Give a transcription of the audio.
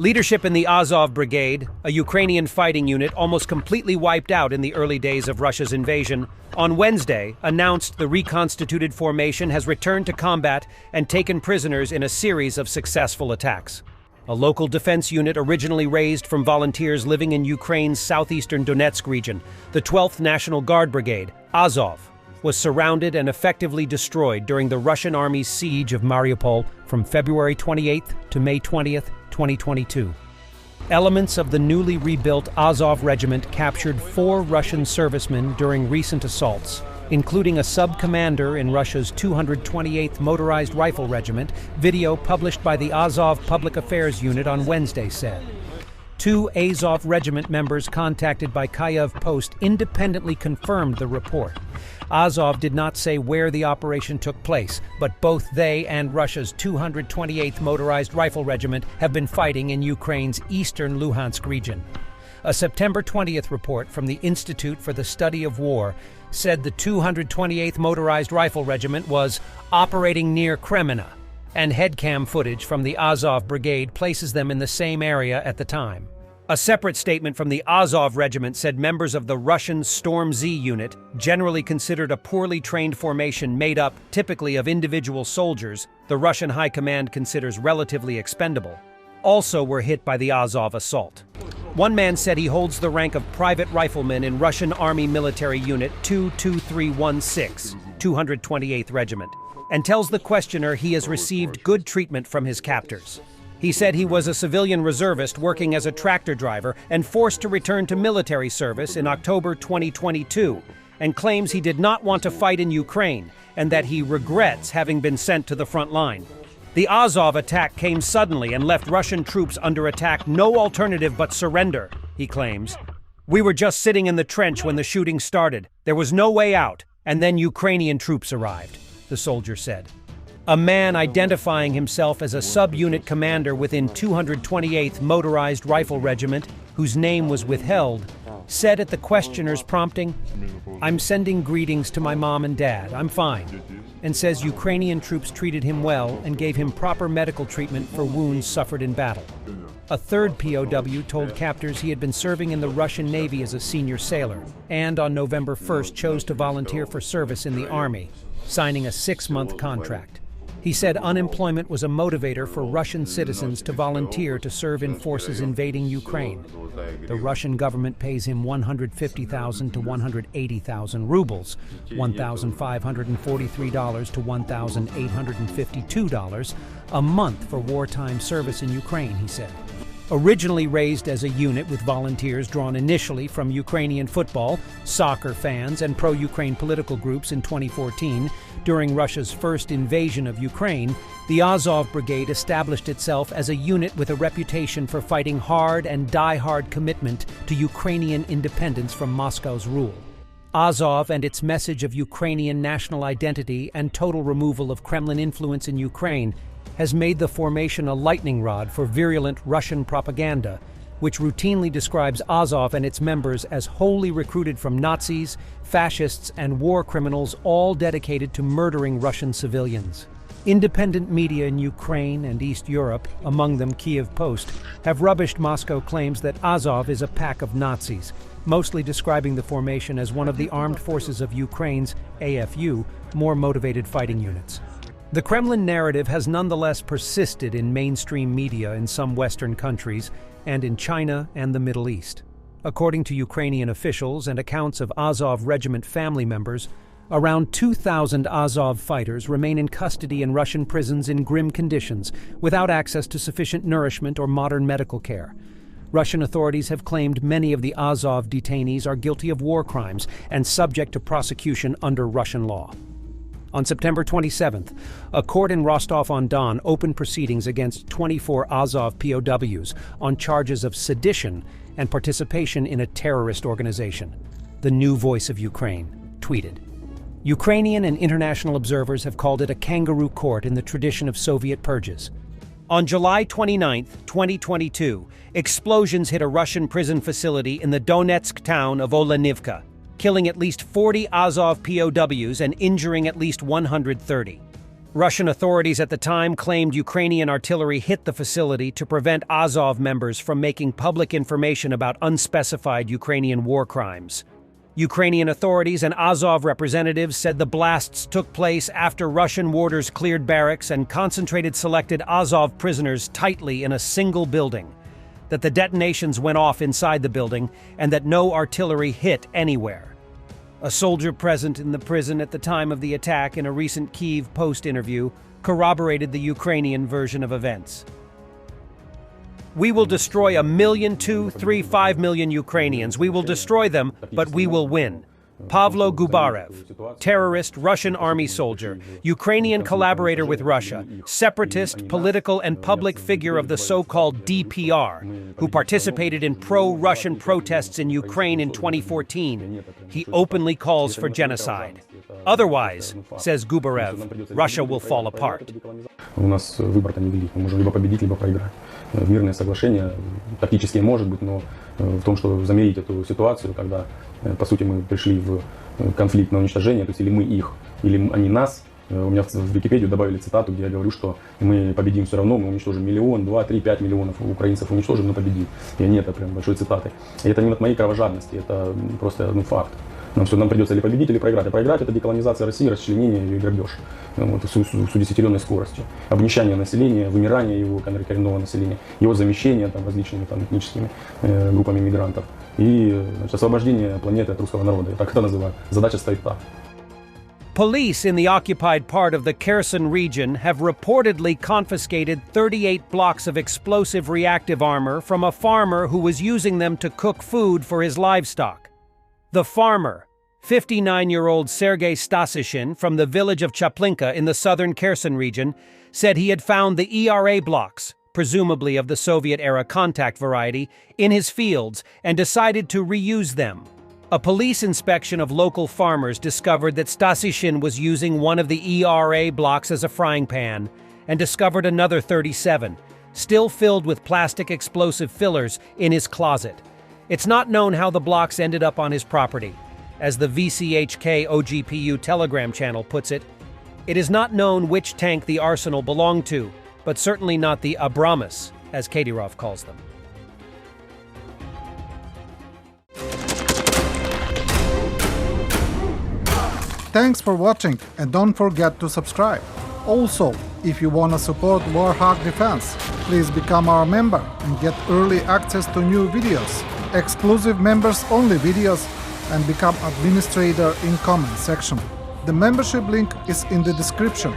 Leadership in the Azov Brigade, a Ukrainian fighting unit almost completely wiped out in the early days of Russia's invasion, on Wednesday announced the reconstituted formation has returned to combat and taken prisoners in a series of successful attacks. A local defense unit originally raised from volunteers living in Ukraine's southeastern Donetsk region, the 12th National Guard Brigade, Azov, was surrounded and effectively destroyed during the Russian army's siege of Mariupol from February 28th to May 20th, 2022. Elements of the newly rebuilt Azov regiment captured 4 Russian servicemen during recent assaults, including a sub-commander in Russia's 228th Motorized Rifle Regiment. Video published by the Azov Public Affairs Unit on Wednesday said. 2 Azov regiment members contacted by Kyiv Post independently confirmed the report. Azov did not say where the operation took place, but both they and Russia's 228th Motorized Rifle Regiment have been fighting in Ukraine's eastern Luhansk region. A September 20th report from the Institute for the Study of War said the 228th Motorized Rifle Regiment was operating near Kreminna, and headcam footage from the Azov Brigade places them in the same area at the time. A separate statement from the Azov regiment said members of the Russian Storm Z unit, generally considered a poorly trained formation made up typically of individual soldiers the Russian High Command considers relatively expendable, also were hit by the Azov assault. One man said he holds the rank of private rifleman in Russian Army Military Unit 22316, 228th Regiment, and tells the questioner he has received good treatment from his captors. He said he was a civilian reservist working as a tractor driver and forced to return to military service in October 2022, and claims he did not want to fight in Ukraine and that he regrets having been sent to the front line. The Azov attack came suddenly and left Russian troops under attack, no alternative but surrender, he claims. We were just sitting in the trench when the shooting started. There was no way out, and then Ukrainian troops arrived, the soldier said. A man identifying himself as a sub-unit commander within 228th Motorized Rifle Regiment, whose name was withheld, said at the questioner's prompting, "I'm sending greetings to my mom and dad, I'm fine," and says Ukrainian troops treated him well and gave him proper medical treatment for wounds suffered in battle. A third POW told captors he had been serving in the Russian Navy as a senior sailor, and on November 1st chose to volunteer for service in the Army, signing a 6-month contract. He said unemployment was a motivator for Russian citizens to volunteer to serve in forces invading Ukraine. The Russian government pays him 150,000 to 180,000 rubles, $1,543 to $1,852 a month for wartime service in Ukraine, he said. Originally raised as a unit with volunteers drawn initially from Ukrainian football, soccer fans, and pro-Ukraine political groups in 2014, during Russia's first invasion of Ukraine, the Azov Brigade established itself as a unit with a reputation for fighting hard and die-hard commitment to Ukrainian independence from Moscow's rule. Azov and its message of Ukrainian national identity and total removal of Kremlin influence in Ukraine has made the formation a lightning rod for virulent Russian propaganda, which routinely describes Azov and its members as wholly recruited from Nazis, fascists, and war criminals, all dedicated to murdering Russian civilians. Independent media in Ukraine and East Europe, among them Kyiv Post, have rubbished Moscow claims that Azov is a pack of Nazis, mostly describing the formation as one of the armed forces of Ukraine's, AFU, more motivated fighting units. The Kremlin narrative has nonetheless persisted in mainstream media in some Western countries and in China and the Middle East. According to Ukrainian officials and accounts of Azov regiment family members, around 2,000 Azov fighters remain in custody in Russian prisons in grim conditions, without access to sufficient nourishment or modern medical care. Russian authorities have claimed many of the Azov detainees are guilty of war crimes and subject to prosecution under Russian law. On September 27th, a court in Rostov-on-Don opened proceedings against 24 Azov POWs on charges of sedition and participation in a terrorist organization. The New Voice of Ukraine tweeted. Ukrainian and international observers have called it a kangaroo court in the tradition of Soviet purges. On July 29, 2022, explosions hit a Russian prison facility in the Donetsk town of Olenivka, killing at least 40 Azov POWs and injuring at least 130. Russian authorities at the time claimed Ukrainian artillery hit the facility to prevent Azov members from making public information about unspecified Ukrainian war crimes. Ukrainian authorities and Azov representatives said the blasts took place after Russian warders cleared barracks and concentrated selected Azov prisoners tightly in a single building, that the detonations went off inside the building, and that no artillery hit anywhere. A soldier present in the prison at the time of the attack in a recent Kyiv Post interview corroborated the Ukrainian version of events. "We will destroy 1 million, 2, 3, 5 million Ukrainians. We will destroy them, but we will win." Pavlo Gubarev, terrorist Russian army soldier, Ukrainian collaborator with Russia, separatist, political and public figure of the so-called DPR, who participated in pro-Russian protests in Ukraine in 2014. He openly calls for genocide. Otherwise, says Gubarev, Russia will fall apart. У нас выбор-то невелик. Мы можем либо победить, либо проиграть. Мирное соглашение тактически может быть, но в том, что замерить эту ситуацию, когда, по сути, мы пришли в конфликт на уничтожение, то есть или мы их, или они нас. У меня в Википедию добавили цитату, где я говорю, что мы победим все равно, мы уничтожим 1, 2, 3, 5 миллионов украинцев уничтожим, но победим. И нет, это прям большой цитаты. И это не от моей кровожадности, это просто факт. Нам придется или победить, или проиграть. А проиграть — это деколонизация России, расчленение ее и грабеж. Вот, с удесятеренной скоростью. Обнищание населения, вымирание его коренного населения, его замещение различными этническими группами мигрантов и освобождение планеты от русского народа. Я так это называю. Задача стоит так. Police in the occupied part of the Kherson region have reportedly confiscated 38 blocks of explosive reactive armor from a farmer who was using them to cook food for his livestock. The farmer, 59-year-old Sergei Stasishin from the village of Chaplinka in the southern Kherson region, said he had found the ERA blocks, presumably of the Soviet-era contact variety, in his fields and decided to reuse them. A police inspection of local farmers discovered that Stasishin was using one of the ERA blocks as a frying pan and discovered another 37, still filled with plastic explosive fillers, in his closet. It's not known how the blocks ended up on his property. As the VCHK OGPU Telegram channel puts it, it is not known which tank the arsenal belonged to, but certainly not the Abramus, as Kadyrov calls them. Thanks for watching, and don't forget to subscribe. Also, if you want to support Warthog Defense, please become our member and get early access to new videos, exclusive members-only videos, and become administrator in comment section. The membership link is in the description.